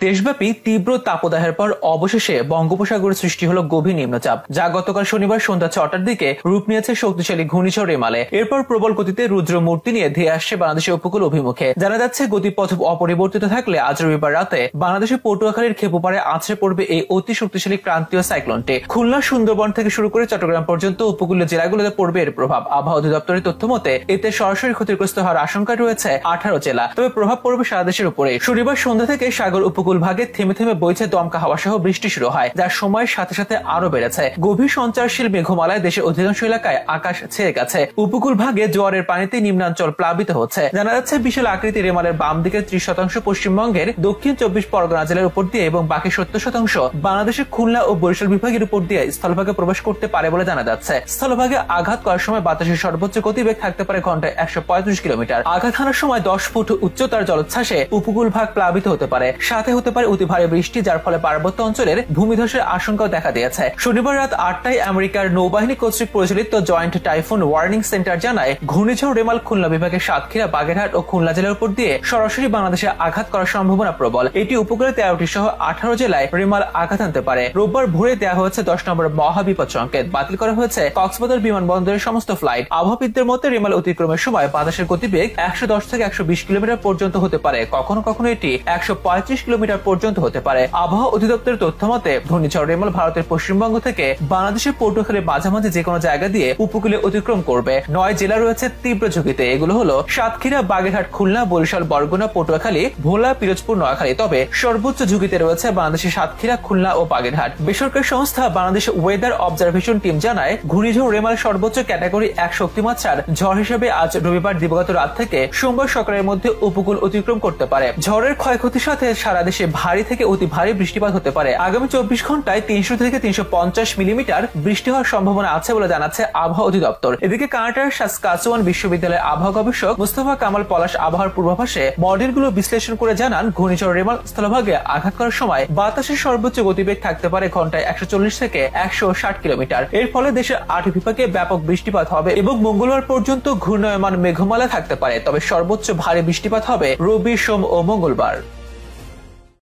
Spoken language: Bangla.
দেশব্যাপী তীব্র তাপদাহের পর অবশেষে বঙ্গোপসাগরে সৃষ্টি হলো গভীর নিম্নচাপ, যা গতকাল শনিবার সন্ধ্যা 6টার দিকে রূপ নিয়েছে শক্তিশালী ঘূর্ণিঝড় রেমালে। এরপর প্রবল গতিতে রুদ্র মূর্তি নিয়ে ধেয়ে আসছে বাংলাদেশের উপকূল অভিমুখে। জানা যাচ্ছে, গতিপথ অপরিবর্তিত থাকলে আজ রবিবার রাতে বাংলাদেশের পটুয়াখালীর খেপুপাড়ে আছড়ে পড়বে এই অতি শক্তিশালী ক্রান্তীয় সাইক্লোনটি। খুলনা, সুন্দরবন থেকে শুরু করে চট্টগ্রাম পর্যন্ত উপকূলীয় জেলাগুলোতে পড়বে এর প্রভাব। আবহাওয়া অধিদপ্তরের তথ্য মতে এতে সরাসরি ক্ষতিগ্রস্ত হওয়ার আশঙ্কা রয়েছে 18 জেলা, তবে প্রভাব পড়বে সারা দেশের উপরে। শনিবার সন্ধ্যা থেকে সাগর উপকূল ভাগে থেমে থেমে বইছে দমকা হাওয়া সহ বৃষ্টি শুরু হয়, যার সময়ের সাথে সাথে আরো বেড়েছে। গভীর সঞ্চারশীল মেঘমালায় দেশের অধিকাংশ এলাকায় আকাশ ছেয়ে গেছে। উপকূল ভাগে জোয়ারের পানিতে নিম্নাঞ্চল প্লাবিত হচ্ছে। জানা যাচ্ছে, বিশাল আকৃতির রেমালের বাম দিকের 30% পশ্চিমবঙ্গের দক্ষিণ 24 পরগনা জেলার উপর দিয়ে এবং বাকি 70% বাংলাদেশের খুলনা ও বরিশাল বিভাগের উপর দিয়ে স্থলভাগে প্রবেশ করতে পারে বলে জানা যাচ্ছে। স্থলভাগে আঘাত করার সময় বাতাসের সর্বোচ্চ গতিবেগ থাকতে পারে ঘন্টায় 135 কিলোমিটার। আঘাত হানার সময় 10 ফুট উচ্চতার জলোচ্ছ্বাসে উপকূল ভাগ প্লাবিত হতে পারে, সাথে হতে পারে অতি ভারী বৃষ্টি, যার ফলে পার্বত্য অঞ্চলের ভূমিধসের আশঙ্কাও দেখা দিয়েছে। শনিবার রাত 8টায় আমেরিকার নৌবাহিনী কর্তৃক পরিচালিত জয়েন্ট টাইফুন ওয়ার্নিং সেন্টার জানায়, ঘূর্ণিঝড় রেমাল খুলনা বিভাগের সাতক্ষীরা, বাগেরহাট ও খুলনা জেলার উপর দিয়ে সরাসরি বাংলাদেশে আঘাত করার সম্ভাবনা প্রবল। এটি উপকূলে 13টি সহ 18 জেলায় রেমাল আঘাত আনতে পারে। রোববার ভোরে দেওয়া হয়েছে 10 নম্বর মহাবিপদ সংকেত। বাতিল করা হয়েছে কক্সবাজার বিমানবন্দরের সমস্ত ফ্লাইট। আবহাওয়াবিদদের মতে রেমাল অতিক্রমের সময় বাতাসের গতিবেগ 110 থেকে 120 কিলোমিটার পর্যন্ত হতে পারে, কখনো কখনো এটি 135 কিলোমিটার পর্যন্ত হতে পারে। আবহাওয়া অধিদপ্তরের তথ্য মতে ঘূর্ণিঝড় রেমাল ভারতের পশ্চিমবঙ্গ থেকে বাংলাদেশের পটুয়াখালীর মাঝামাঝি যে কোনো জায়গা দিয়ে উপকূলে অতিক্রম করবে। 9 জেলা রয়েছে তীব্র ঝুঁকিতে। এগুলো হলো সাতক্ষীরা, বাগেরহাট, খুলনা, বরিশাল, বরগুনা, পটুয়াখালী, ভোলা, পিরোজপুর, নোয়াখালী। তবে সর্বোচ্চ ঝুঁকিতে রয়েছে বাংলাদেশের সাতক্ষীরা, খুলনা ও বাগেরহাট। বেসরকারি সংস্থা বাংলাদেশ ওয়েদার অবজারভেশন টিম জানায়, ঘূর্ণিঝড় রেমাল সর্বোচ্চ ক্যাটাগরি 1 শক্তিমাত্রার ঝড় হিসেবে আজ রবিবার দিবাগত রাত থেকে সোমবার সকালের মধ্যে উপকূল অতিক্রম করতে পারে। ঝড়ের ক্ষয়ক্ষতির সাথে সারা দেশে ভারী থেকে অতি ভারী বৃষ্টিপাত হতে পারে। আগামী 24 ঘন্টায় 300 থেকে 350 মিলিমিটার বৃষ্টি হওয়ার সম্ভাবনা আছে বলে জানাচ্ছে আবহাওয়া অধিদপ্তর। এদিকে কানাডার সাসকাচুয়ান বিশ্ববিদ্যালয়ের আবহাওয়া গবেষক মুস্তাফা কামাল পলাশ আবহাওয়ার পূর্বাভাসে মডেলগুলো বিশ্লেষণ করে জানান, ঘূর্ণিঝড় রেমাল স্থলভাগে আঘাত করার সময় বাতাসের সর্বোচ্চ গতিবেগ থাকতে পারে ঘন্টায় 140 থেকে 160 কিলোমিটার। এর ফলে দেশের 8 বিভাগে ব্যাপক বৃষ্টিপাত হবে এবং মঙ্গলবার পর্যন্ত ঘূর্ণায়মান মেঘমালা থাকতে পারে। তবে সর্বোচ্চ ভারী বৃষ্টিপাত হবে রবি, সোম ও মঙ্গলবার।